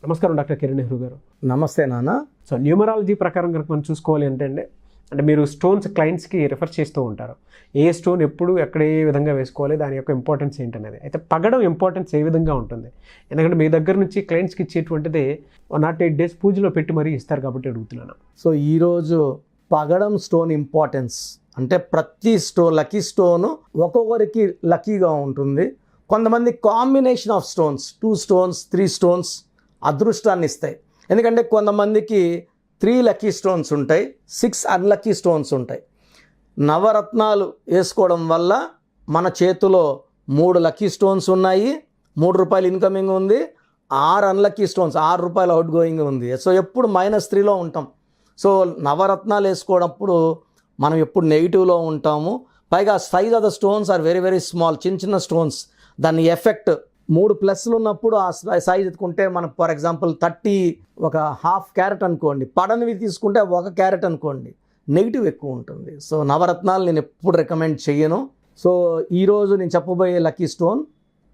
నమస్కారం డాక్టర్ కిరణ్ నెహ్రూ గారు. నమస్తే నాన్న. సో న్యూమరాలజీ ప్రకారం కనుక మనం చూసుకోవాలి అంటే మీరు స్టోన్స్ క్లయింట్స్కి రిఫర్ చేస్తూ ఉంటారు. ఏ స్టోన్ ఎప్పుడు ఎక్కడ ఏ విధంగా వేసుకోవాలి, దాని యొక్క ఇంపార్టెన్స్ ఏంటనేది. అయితే పగడం ఇంపార్టెన్స్ ఏ విధంగా ఉంటుంది? ఎందుకంటే మీ దగ్గర నుంచి క్లయింట్స్కి ఇచ్చేటువంటిది 108 days పూజలో పెట్టి మరీ ఇస్తారు కాబట్టి అడుగుతున్నాను. సో ఈరోజు పగడం స్టోన్ ఇంపార్టెన్స్ అంటే ప్రతి లక్కీ స్టోను ఒక్కొక్కరికి లక్కీగా ఉంటుంది. కొంతమంది combination of stones 2 stones 3 stones అదృష్టాన్ని ఇస్తాయి. ఎందుకంటే కొంతమందికి 3 లక్కీ స్టోన్స్ ఉంటాయి, 6 అన్లక్కీ స్టోన్స్ ఉంటాయి. నవరత్నాలు వేసుకోవడం వల్ల మన చేతిలో 3 లక్కీ స్టోన్స్ ఉన్నాయి, ₹3 ఇన్కమింగ్ ఉంది, 6 అన్లక్కీ స్టోన్స్ ₹6 అవుట్ గోయింగ్ ఉంది. సో ఎప్పుడు -3లో ఉంటాం. సో నవరత్నాలు వేసుకోవడప్పుడు మనం ఎప్పుడు నెగిటివ్లో ఉంటాము. పైగా size of the stones are very very small, చిన్న స్టోన్స్. దాని ఎఫెక్ట్ 3+ ఉన్నప్పుడు ఆ సైజ్ ఎత్తుకుంటే మనం ఫర్ ఎగ్జాంపుల్ 30 ఒక ½ క్యారెట్ అనుకోండి, పడనివి తీసుకుంటే 1 క్యారెట్ అనుకోండి, నెగిటివ్ ఎక్కువ ఉంటుంది. సో నవరత్నాలు నేను ఎప్పుడు రికమెండ్ చేయను. సో ఈరోజు నేను చెప్పబోయే లక్కీ స్టోన్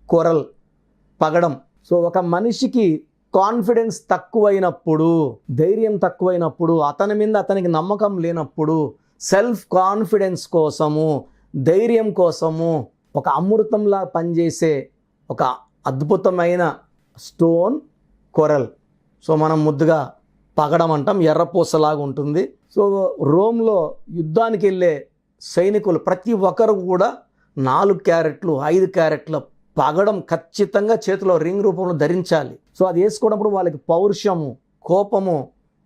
కొరల్, పగడం. సో ఒక మనిషికి కాన్ఫిడెన్స్ తక్కువైనప్పుడు, ధైర్యం తక్కువైనప్పుడు, అతని మీద అతనికి నమ్మకం లేనప్పుడు, సెల్ఫ్ కాన్ఫిడెన్స్ కోసము, ధైర్యం కోసము ఒక అమృతంలా పనిచేసే ఒక అద్భుతమైన స్టోన్ కొరల్. సో మనం ముద్దుగా పగడం అంటాం, ఎర్రపూసలాగా ఉంటుంది. సో రోమ్లో యుద్ధానికి వెళ్ళే సైనికులు ప్రతి ఒక్కరు కూడా 4 క్యారెట్లు 5 క్యారెట్ల పగడం ఖచ్చితంగా చేతిలో రింగ్ రూపంలో ధరించాలి. సో అది వేసుకున్నప్పుడు వాళ్ళకి పౌరుషము, కోపము,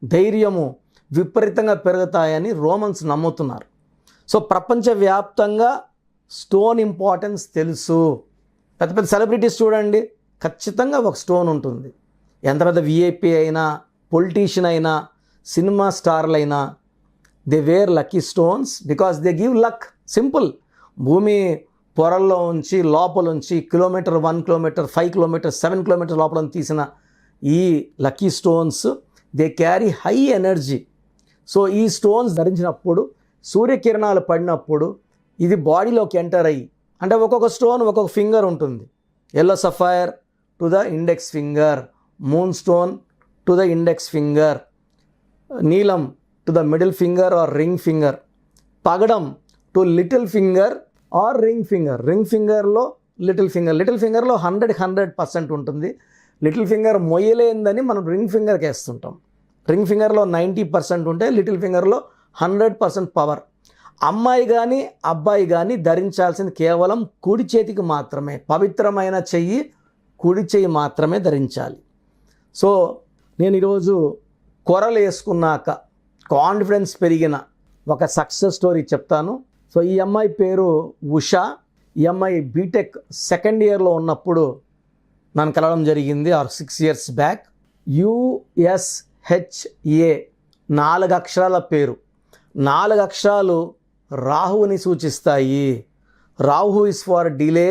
ధైర్యము విపరీతంగా పెరుగుతాయని రోమన్స్ నమ్ముతున్నారు. సో ప్రపంచవ్యాప్తంగా స్టోన్ ఇంపార్టెన్స్ తెలుసు. పెద్ద పెద్ద సెలబ్రిటీస్ చూడండి, ఖచ్చితంగా ఒక స్టోన్ ఉంటుంది. ఎంత పెద్ద విఐపి అయినా, పొలిటీషియన్ అయినా, సినిమా స్టార్లైనా, they were lucky stones because they give luck. Simple. భూమి పొరల్లో ఉంచి లోపల ఉంచి కిలోమీటర్ 1 kilometer 5 kilometers 7 kilometers లోపల తీసిన ఈ lucky stones they carry high energy. So ఈ స్టోన్స్ ధరించినప్పుడు సూర్యకిరణాలు పడినప్పుడు ఇది బాడీలోకి ఎంటర్ అయ్యి, అంటే ఒక్కొక్క స్టోన్ ఒక్కొక్క ఫింగర్ ఉంటుంది. Yellow sapphire to the index finger, moon stone to the index finger, నీలం to the middle finger or ring finger, పగడం to little finger or ring finger. Ring ఫింగర్లో లిటిల్ ఫింగర్లో 100% ఉంటుంది. లిటిల్ ఫింగర్ మొయ్యలేందని మనం ring ఫింగర్కి వేస్తుంటాం. Ring ఫింగర్లో 90% ఉంటే little ఫింగర్లో 100% power. అమ్మాయి కానీ అబ్బాయి కానీ ధరించాల్సింది కేవలం కుడి చేతికి మాత్రమే. పవిత్రమైన చెయ్యి కుడి చెయ్యి మాత్రమే ధరించాలి. సో నేను ఈరోజు కొరలు వేసుకున్నాక కాన్ఫిడెన్స్ పెరిగిన ఒక సక్సెస్ స్టోరీ చెప్తాను. సో ఈ అమ్మాయి పేరు ఉషా. ఈ అమ్మాయి బీటెక్ 2nd yearలో ఉన్నప్పుడు నన్ను కలవడం జరిగింది, 6 years బ్యాక్. USHA 4 అక్షరాల పేరు. 4 అక్షరాలు రాహుని సూచిస్తాయి. Rahu is for delay,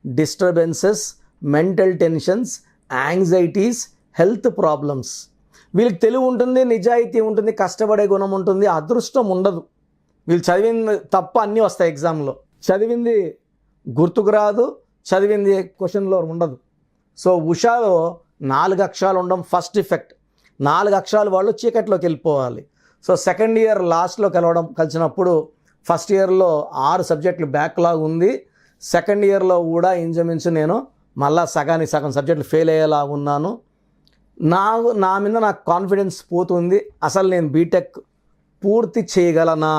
disturbances, mental tensions, anxieties, health problems. వీళ్ళకి తెలివి ఉంటుంది, నిజాయితీ ఉంటుంది, కష్టపడే గుణం ఉంటుంది, అదృష్టం ఉండదు. వీళ్ళు చదివింది తప్ప అన్నీ వస్తాయి ఎగ్జామ్లో. చదివింది గుర్తుకు రాదు, చదివింది క్వశ్చన్లో ఉండదు. సో ఉషాలో 4 అక్షరాలు ఉండడం ఫస్ట్ ఎఫెక్ట్. 4 అక్షరాలు వాళ్ళు చీకట్లోకి వెళ్ళిపోవాలి. సో 2nd year లాస్ట్లో కలిసినప్పుడు ఫస్ట్ ఇయర్లో 6 subjects బ్యాక్లాగ్ ఉంది. 2nd yearలో కూడా ఇంచుమించు నేను మళ్ళా సగం సబ్జెక్టులు ఫెయిల్ అయ్యేలా ఉన్నాను. నా మీద నాకు కాన్ఫిడెన్స్ పోతుంది. అసలు నేను బీటెక్ పూర్తి చేయగలనా,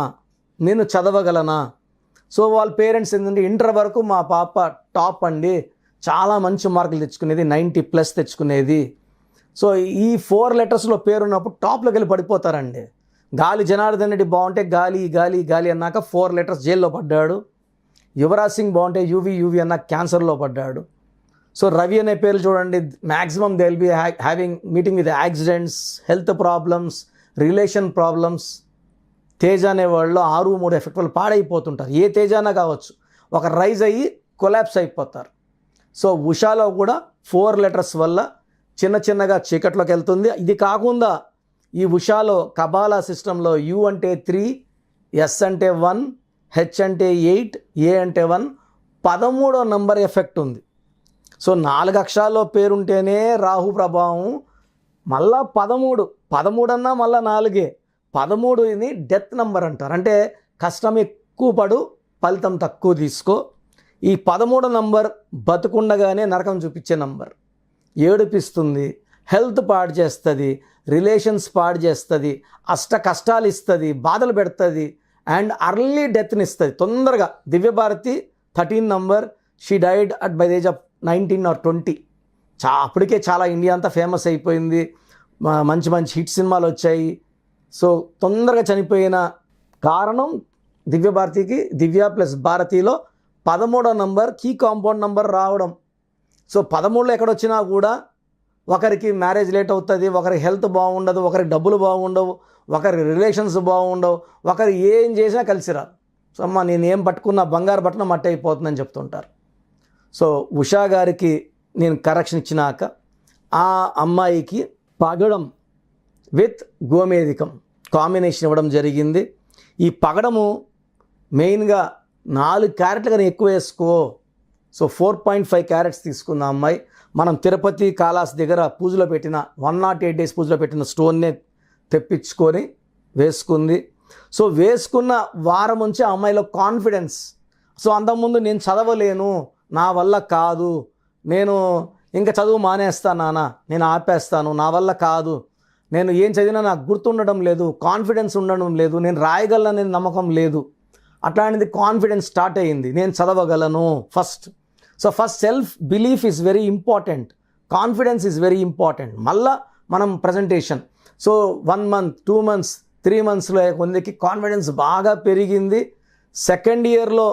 నేను చదవగలనా. సో వాళ్ళ పేరెంట్స్ ఏంటంటే ఇంటర్ వరకు మా పాప టాప్ అండి, చాలా మంచి మార్కులు తెచ్చుకునేది, 90+ తెచ్చుకునేది. సో ఈ 4 letters పేరున్నప్పుడు టాప్లోకి వెళ్ళి పడిపోతారండి. గాలి జనార్దన్ రెడ్డి బాగుంటే గాలి గాలి గాలి అన్నాక 4 letters జైల్లో పడ్డాడు. యువరాజ్ సింగ్ బాగుంటే యూవి అన్నాక క్యాన్సర్లో పడ్డాడు. సో రవి అనే పేర్లు చూడండి, maximum they will be having meeting with accidents, health problems, relation problems. Teja అనే వాళ్ళు 6-3 ఎఫెక్ట్ వాళ్ళు పాడైపోతుంటారు. ఏ తేజానా కావచ్చు, ఒక రైజ్ అయ్యి కొలాప్స్ అయిపోతారు. సో ఉషాలో కూడా 4 letters వల్ల చిన్నగా చీకట్లోకి వెళ్తుంది. ఇది కాకుండా ఈ ఉషాలో కబాలా సిస్టంలో U అంటే 3, S అంటే 1, H అంటే 8, A అంటే 1, 13వ నంబర్ ఎఫెక్ట్ ఉంది. సో 4 అక్షరాల్లో పేరుంటేనే రాహు ప్రభావం మళ్ళా 13 అన్నా మళ్ళీ 4. 13ని డెత్ నంబర్ అంటారు. అంటే కష్టం ఎక్కువ పడు ఫలితం తక్కువ తీసుకో. ఈ 13 నంబర్ బతుకుండగానే నరకం చూపించే నంబర్. ఏడిపిస్తుంది, హెల్త్ పాడు చేస్తుంది, రిలేషన్స్ పాడు చేస్తుంది, అష్ట కష్టాలు ఇస్తుంది, బాధలు పెడుతుంది అండ్ అర్లీ డెత్ని ఇస్తుంది తొందరగా. Divya Bharati 13 number, she died at by the age of 19 or 20. అప్పటికే చాలా ఇండియా అంతా ఫేమస్ అయిపోయింది, మంచి మంచి హిట్ సినిమాలు వచ్చాయి. సో తొందరగా చనిపోయిన కారణం దివ్యభారతికి, దివ్య ప్లస్ భారతిలో 13వ నంబర్ కీ కాంపౌండ్ నంబర్ రావడం. సో 13లో ఎక్కడొచ్చినా కూడా ఒకరికి మ్యారేజ్ లేట్ అవుతుంది, ఒకరికి హెల్త్ బాగుండదు, ఒకరికి డబ్బులు బాగుండవు, ఒకరి రిలేషన్స్ బాగుండవు, ఒకరు ఏం చేసినా కలిసి రాదు. సో అమ్మ నేను ఏం పట్టుకున్నా బంగారు బట్టన మట్టి అయిపోతుందని చెప్తుంటారు. సో ఉషా గారికి నేను కరెక్షన్ ఇచ్చినాక ఆ అమ్మాయికి పగడం విత్ గోమేధికం కాంబినేషన్ ఇవ్వడం జరిగింది. ఈ పగడము మెయిన్గా 4 క్యారెట్లు కానీ ఎక్కువ వేసుకో. సో 4.5 క్యారెట్స్ తీసుకున్న అమ్మాయి మనం తిరుపతి కాళాస్ దగ్గర పూజలో పెట్టిన 108 days పూజలో పెట్టిన స్టోన్నే తెప్పించుకొని వేసుకుంది. సో వేసుకున్న వారం నుంచి ఆ అమ్మాయిలో కాన్ఫిడెన్స్. సో అంతకుముందు నేను చదవలేను, నా వల్ల కాదు, నేను ఇంకా చదువు మానేస్తాను నాన్న, నేను ఆపేస్తాను, నా వల్ల కాదు, నేను ఏం చదివినా నాకు గుర్తుండడం లేదు, కాన్ఫిడెన్స్ ఉండడం లేదు, నేను రాయగలననే నమ్మకం లేదు, అట్లాంటిది కాన్ఫిడెన్స్ స్టార్ట్ అయ్యింది. నేను చదవగలను first. So first self belief is very important, confidence is very important. మళ్ళా మనం ప్రజెంటేషన్. సో 1 month 2 months 3 monthsలో కొందరికి కాన్ఫిడెన్స్ బాగా పెరిగింది. సెకండ్ ఇయర్లో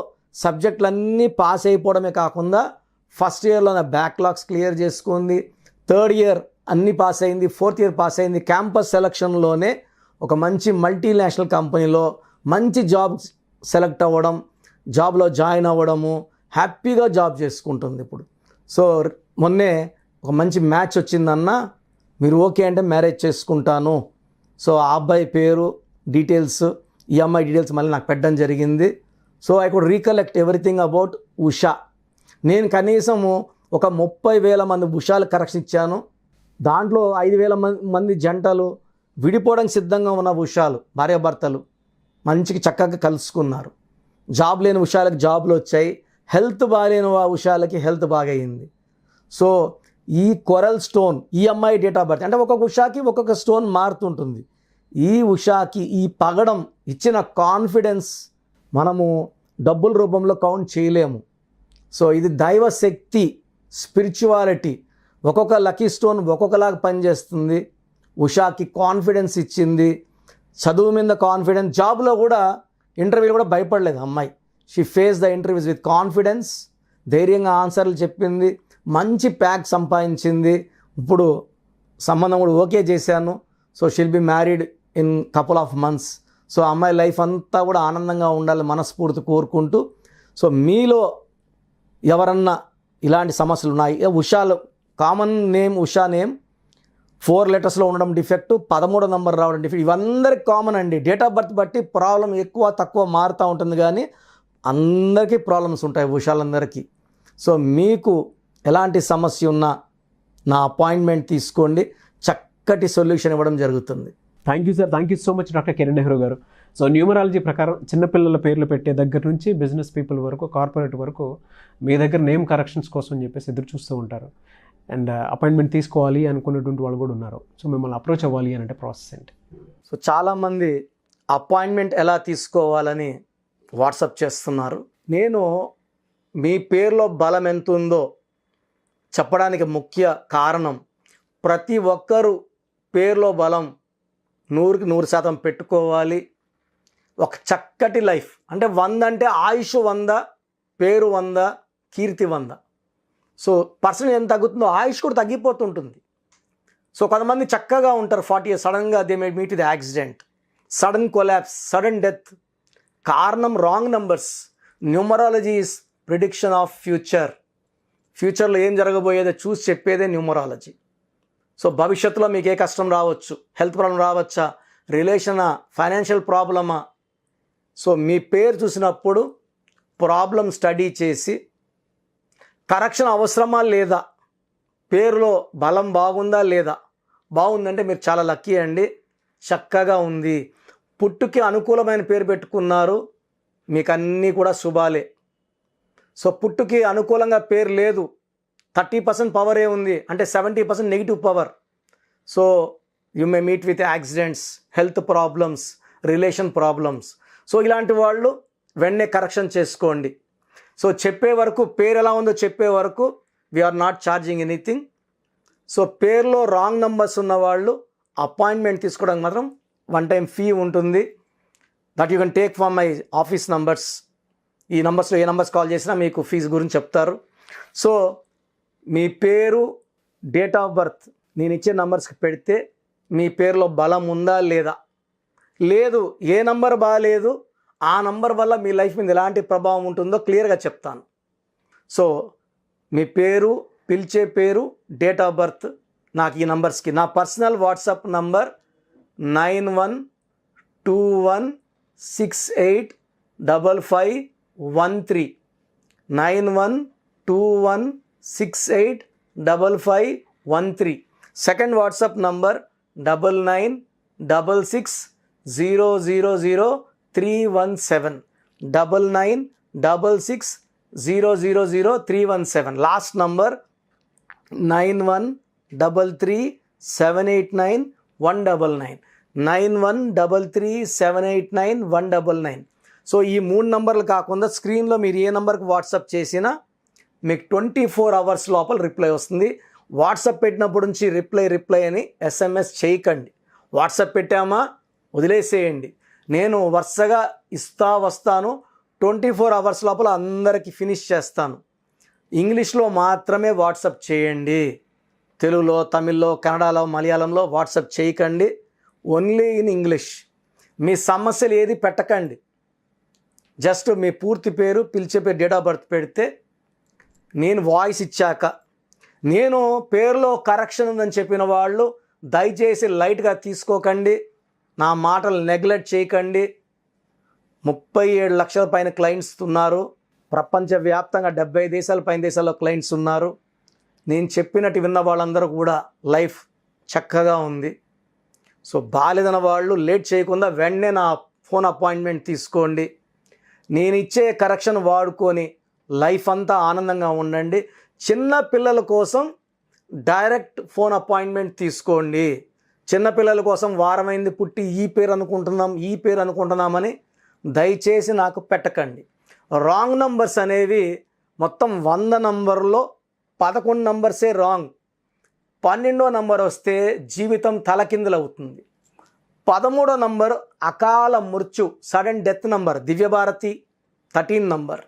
సబ్జెక్టులన్నీ పాస్ అయిపోవడమే కాకుండా ఫస్ట్ ఇయర్లో నా బ్యాక్లాగ్స్ క్లియర్ చేసుకుంది. థర్డ్ ఇయర్ అన్నీ పాస్ అయింది, ఫోర్త్ ఇయర్ పాస్ అయింది. క్యాంపస్ సెలక్షన్లోనే ఒక మంచి మల్టీనేషనల్ కంపెనీలో మంచి జాబ్ సెలెక్ట్ అవ్వడం, జాబ్లో జాయిన్ అవ్వడము, హ్యాపీగా జాబ్ చేసుకుంటుంది ఇప్పుడు. సో మొన్నే ఒక మంచి మ్యాచ్ వచ్చిందన్న, మీరు ఓకే అంటే మ్యారేజ్ చేసుకుంటాను. సో ఆ అబ్బాయి పేరు డీటెయిల్స్, ఈ అమ్మాయి డీటెయిల్స్ మళ్ళీ నాకు పెట్టడం జరిగింది. So I could recollect everything about Usha. నేను కనీసము ఒక 30,000 మంది ఉషాలు కరెక్షన్ ఇచ్చాను. దాంట్లో 5,000 మంది జంటలు విడిపోవడానికి సిద్ధంగా ఉన్న ఉషాలు, భార్యాభర్తలు మంచికి చక్కగా కలుసుకున్నారు. జాబ్ లేని ఉషాలకి జాబ్లు వచ్చాయి, హెల్త్ బాగాలేని ఉషాలకి హెల్త్ బాగయింది. సో ఈ కొరల్ స్టోన్, ఈ అమ్మాయి డేట్ ఆఫ్ బర్త్ అంటే ఒక్కొక్క ఉషాకి ఒక్కొక్క స్టోన్ మారుతుంటుంది. ఈ ఉషాకి ఈ పగడం ఇచ్చిన కాన్ఫిడెన్స్ మనము డబ్బుల రూపంలో కౌంట్ చేయలేము. సో ఇది దైవశక్తి, స్పిరిచువాలిటీ. ఒక్కొక్క లక్కీ స్టోన్ ఒక్కొక్కలాగా పనిచేస్తుంది. ఉషాకి కాన్ఫిడెన్స్ ఇచ్చింది, చదువు మీద కాన్ఫిడెన్స్, జాబ్లో కూడా ఇంటర్వ్యూలో కూడా భయపడలేదు అమ్మాయి. She face the interviews with confidence, ధైర్యంగా ఆన్సర్లు చెప్పింది, మంచి ప్యాక్ సంపాదించింది. ఇప్పుడు సంబంధం కూడా ఓకే చేశాను. So she'll be married in couple of months. So అమ్మాయి లైఫ్ అంతా కూడా ఆనందంగా ఉండాలి మనస్ఫూర్తి కోరుకుంటూ. సో మీలో ఎవరన్నా ఇలాంటి సమస్యలు ఉన్నాయి, ఉషాలు common name Usha name 4 letters ఉండడం డిఫెక్ట్, 13వ నంబర్ రావడం డిఫెక్ట్, ఇవందరికి కామన్ అండి. డేట్ ఆఫ్ బర్త్ బట్టి ప్రాబ్లం ఎక్కువ తక్కువ మారుతూ ఉంటుంది, కానీ అందరికీ ప్రాబ్లమ్స్ ఉంటాయి ఉషాలందరికీ. సో మీకు ఎలాంటి సమస్య ఉన్నా నా అపాయింట్మెంట్ తీసుకోండి, చక్కటి సొల్యూషన్ ఇవ్వడం జరుగుతుంది. Thank you sir, thank you so much doctor Kiran Nehru గారు. సో న్యూమరాలజీ ప్రకారం చిన్నపిల్లల పేర్లు పెట్టే దగ్గర నుంచి బిజినెస్ పీపుల్ వరకు, కార్పొరేట్ వరకు మీ దగ్గర నేమ్ కరెక్షన్స్ కోసం అని చెప్పేసి ఎదురు చూస్తూ ఉంటారు. అండ్ అపాయింట్మెంట్ తీసుకోవాలి అనుకునేటువంటి వాళ్ళు కూడా ఉన్నారు. సో మిమ్మల్ని అప్రోచ్ అవ్వాలి అని అంటే ప్రాసెస్ ఏంటి? సో చాలామంది అపాయింట్మెంట్ ఎలా తీసుకోవాలని వాట్సాప్ చేస్తున్నారు. నేను మీ పేరులో బలం ఎంత ఉందో చెప్పడానికి ముఖ్య కారణం, ప్రతి ఒక్కరూ పేరులో బలం 100కి 100% పెట్టుకోవాలి. ఒక చక్కటి లైఫ్ అంటే 100 అంటే ఆయుష్ 100, పేరు 100, కీర్తి 100. సో పర్సన్ ఎంత తగ్గుతుందో ఆయుష్ కూడా తగ్గిపోతుంటుంది. సో కొంతమంది చక్కగా ఉంటారు 40 years, సడన్గా they may meet the accident, sudden collapse, sudden death. కారణం wrong numbers. Numerology is prediction of future. ఫ్యూచర్లో ఏం జరగబోయేదో చూసి చెప్పేదే న్యూమరాలజీ. సో భవిష్యత్తులో మీకు ఏ కష్టం రావచ్చు, హెల్త్ ప్రాబ్లం రావచ్చా, రిలేషనా, ఫైనాన్షియల్ ప్రాబ్లమా. సో మీ పేరు చూసినప్పుడు ప్రాబ్లం స్టడీ చేసి కరెక్షన్ అవసరమా లేదా, పేరులో బలం బాగుందా లేదా, బాగుందంటే మీరు చాలా లక్కీ అండి. చక్కగా ఉంది. పుట్టుకి అనుకూలమైన పేరు పెట్టుకున్నారు, మీకు అన్నీ కూడా శుభాలే. సో పుట్టుకి అనుకూలంగా పేరు లేదు, 30% పవరే ఉంది అంటే 70% negative power. So you may meet with accidents, health problems, relation problems. So ఇలాంటి వాళ్ళు వెంటనే కరెక్షన్ చేసుకోండి. సో చెప్పే వరకు, పేరు ఎలా ఉందో చెప్పే వరకు we're not charging anything. So పేరులో రాంగ్ నంబర్స్ ఉన్న వాళ్ళు అపాయింట్మెంట్ తీసుకోవడానికి మాత్రం 1 time ఫీ ఉంటుంది. That you can take from my office numbers. ఈ నంబర్స్లో ఏ నంబర్స్ కాల్ చేసినా మీకు ఫీజు గురించి చెప్తారు. సో మీ పేరు, డేట్ ఆఫ్ బర్త్ నేను ఇచ్చే నంబర్స్కి పెడితే మీ పేరులో బలం ఉందా లేదా, లేదు ఏ నంబర్ బాగాలేదు ఆ నంబర్ వల్ల మీ లైఫ్ మీద ఎలాంటి ప్రభావం ఉంటుందో క్లియర్గా చెప్తాను. సో మీ పేరు, పిలిచే పేరు, డేట్ ఆఫ్ బర్త్ నాకు ఈ నంబర్స్కి. నా personal WhatsApp number 9121685513, 9121685513. Second WhatsApp number 9966000317, 9966000317. Last number 9133789199, 9133789199. So ఈ 3 నంబర్లు కాకుండా స్క్రీన్లో మీరు ఏ నంబర్కి వాట్సాప్ చేసినా మీకు 24 hours లోపల రిప్లై వస్తుంది. వాట్సాప్ పెట్టినప్పటి నుంచి రిప్లై అని SMS చేయకండి. వాట్సాప్ పెట్టామా వదిలేసేయండి. నేను వరుసగా ఇస్తా వస్తాను, 24 hours లోపల అందరికీ ఫినిష్ చేస్తాను. ఇంగ్లీష్లో మాత్రమే వాట్సాప్ చేయండి. తెలుగులో, తమిళ్లో, కన్నడలో, మలయాళంలో వాట్సాప్ చేయకండి. Only in English. మీ సమస్యలు ఏది పెట్టకండి. జస్ట్ మీ పూర్తి పేరు, పిలిచే పేరు, డేట్ ఆఫ్ బర్త్ పెడితే నేను వాయిస్ ఇచ్చాక, నేను పేరులో కరెక్షన్ ఉందని చెప్పిన వాళ్ళు దయచేసి లైట్గా తీసుకోకండి, నా మాటలు నెగ్లెక్ట్ చేయకండి. 37 లక్షల పైన క్లయింట్స్ ఉన్నారు. ప్రపంచవ్యాప్తంగా 75 దేశాల పైన దేశాల్లో క్లయింట్స్ ఉన్నారు. నేను చెప్పినట్టు విన్న వాళ్ళందరూ కూడా లైఫ్ చక్కగా ఉంది. సో బాలేదన్న వాళ్ళు లేట్ చేయకుండా వెంటనే నా ఫోన్ అపాయింట్మెంట్ తీసుకోండి. నేను ఇచ్చే కరెక్షన్ వాడుకొని లైఫ్ అంతా ఆనందంగా ఉండండి. చిన్న పిల్లల కోసం డైరెక్ట్ ఫోన్ అపాయింట్మెంట్ తీసుకోండి. చిన్నపిల్లల కోసం వారమైంది పుట్టి ఈ పేరు అనుకుంటున్నామని దయచేసి నాకు పెట్టకండి. రాంగ్ నంబర్స్ అనేవి మొత్తం 100 నంబర్లో 11 నంబర్సే రాంగ్. 12వ నంబర్ వస్తే జీవితం తలకిందులవుతుంది. 13వ నంబర్ అకాల మృత్యు, sudden death number, Divya Bharti 13 number.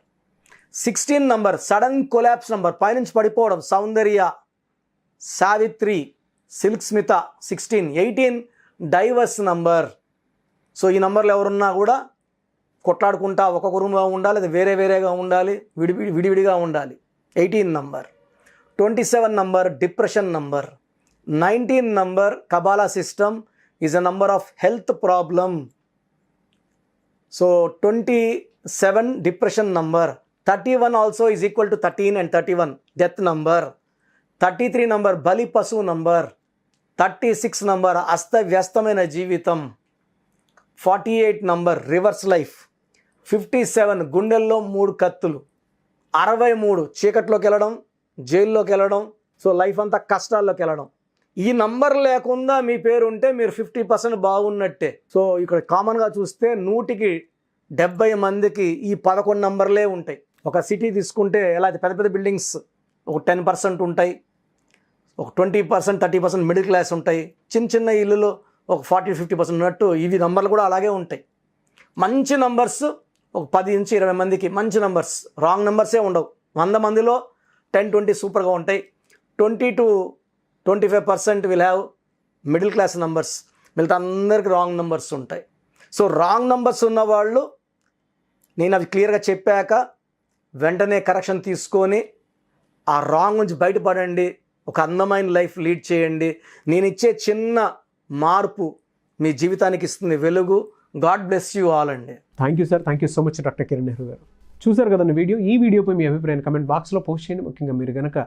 16 number sudden collapse number, పైనుంచి పడిపోవడం, Soundarya, Savitri, Silk Smitha 16. 18 divorce number. So ఈ నంబర్లు ఎవరున్నా కూడా కొట్లాడుకుంటా ఒక్కొక్క రూమ్గా ఉండాలి, అది వేరేగా ఉండాలి, విడివిడిగా ఉండాలి. 18 number. 27 number depression number. 19 number Kabbalah system is a number of health problem. So 27 depression number. 31 also is equal to 13 and 31 death number. 33 number బలి పశువు నంబర్. 36 నంబర్ అస్తవ్యస్తమైన జీవితం. 48 నంబర్ రివర్స్ లైఫ్. 57 గుండెల్లో 3 కత్తులు. 63 చీకట్లోకి వెళ్ళడం, జైల్లోకి వెళ్ళడం, సో లైఫ్ అంతా కష్టాల్లోకి వెళ్ళడం. ఈ నంబర్ లేకుండా మీ పేరు ఉంటే మీరు 50% బాగున్నట్టే. సో ఇక్కడ కామన్గా చూస్తే 100కి 70 మందికి ఈ 11 నంబర్లే ఉంటాయి. ఒక సిటీ తీసుకుంటే ఎలా అయితే పెద్ద పెద్ద బిల్డింగ్స్ ఒక 10% ఉంటాయి, ఒక 20% 30% మిడిల్ క్లాస్ ఉంటాయి, చిన్న ఇల్లులో ఒక 40-50% ఉన్నట్టు ఇవి నంబర్లు కూడా అలాగే ఉంటాయి. మంచి నంబర్స్ ఒక 10 నుంచి 20 మందికి మంచి నంబర్స్, రాంగ్ నంబర్సే ఉండవు. 100 మందిలో 10-20 సూపర్గా ఉంటాయి. 20-25% will have middle class numbers, మిగతా అందరికి రాంగ్ నంబర్స్ ఉంటాయి. సో రాంగ్ నంబర్స్ ఉన్న వాళ్ళు నేను అవి క్లియర్గా చెప్పాక వెంటనే కరెక్షన్ తీసుకొని ఆ రాంగ్ నుంచి బయటపడండి, ఒక అందమైన లైఫ్ లీడ్ చేయండి. నేను ఇచ్చే చిన్న మార్పు మీ జీవితానికి ఇస్తుంది వెలుగు. గాడ్ బ్లెస్ యూ ఆల్ అండి. Thank you sir, thank you so much doctor Kiran Nehru గారు. చూసారు కదండి వీడియో. ఈ వీడియోపై మీ అభిప్రాయాన్ని కమెంట్ బాక్స్లో పోస్ట్ చేయండి. ముఖ్యంగా మీరు కనుక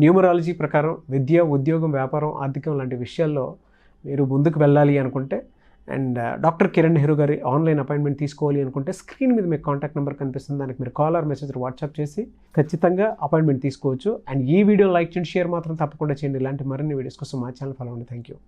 న్యూమరాలజీ ప్రకారం విద్య, ఉద్యోగం, వ్యాపారం, ఆర్థికం లాంటి విషయాల్లో మీరు ముందుకు వెళ్ళాలి అనుకుంటే అండ్ డాక్టర్ కిరణ్ నెహ్రూ గారి ఆన్లైన్ అపాయింట్మెంట్ తీసుకోవాలి అనుకుంటే స్క్రీన్ మీద మీకు కాంటాక్ట్ నెంబర్ కనిపిస్తుంది. దానికి మీరు కాల్ ఆర్ మెసేజ్ వాట్సాప్ చేసి ఖచ్చితంగా అపాయింట్మెంట్ తీసుకోవచ్చు. అండ్ ఈ వీడియో లైక్ చేయండి, షేర్ మాత్రం తప్పకుండా చేయండి. ఇలాంటి మరిన్ని వీడియోస్ కోసం మా ఛానల్ ఫాలో అవ్వండి. Thank you.